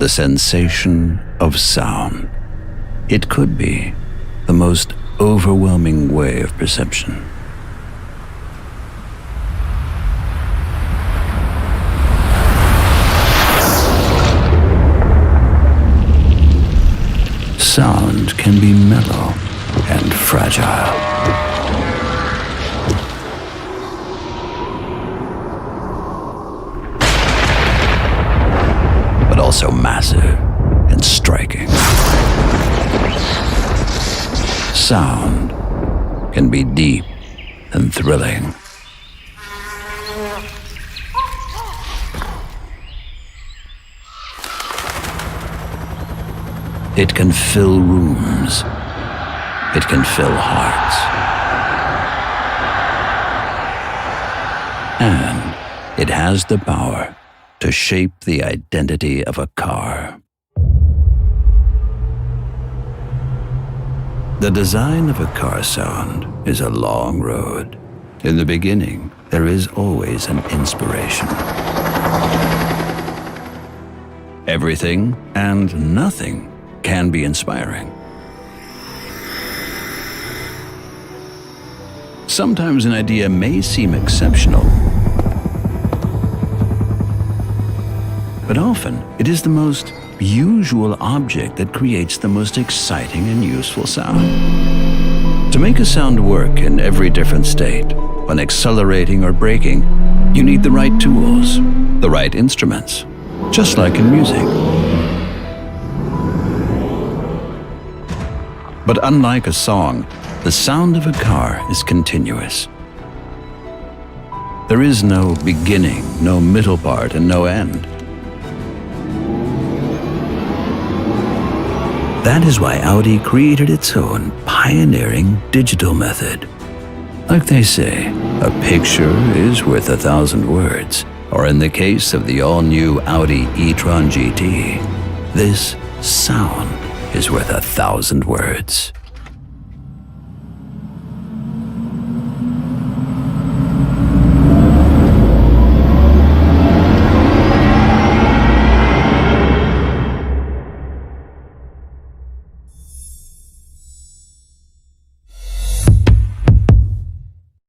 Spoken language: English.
the sensation of sound. It could be the most overwhelming way of perception. Sound can be mellow and fragile. But also massive and striking. Sound can be deep and thrilling. It can fill rooms. It can fill hearts. And it has the power to shape the identity of a car. The design of a car sound is a long road. In the beginning, there is always an inspiration. Everything and nothing can be inspiring. Sometimes an idea may seem exceptional, but often it is the most usual object that creates the most exciting and useful sound. To make a sound work in every different state, when accelerating or braking, you need the right tools, the right instruments, just like in music. But unlike a song, the sound of a car is continuous. There is no beginning, no middle part, and no end. That is why Audi created its own pioneering digital method. Like they say, a picture is worth 1,000 words, or in the case of the all-new Audi E-tron GT, this sound is worth 1,000 words.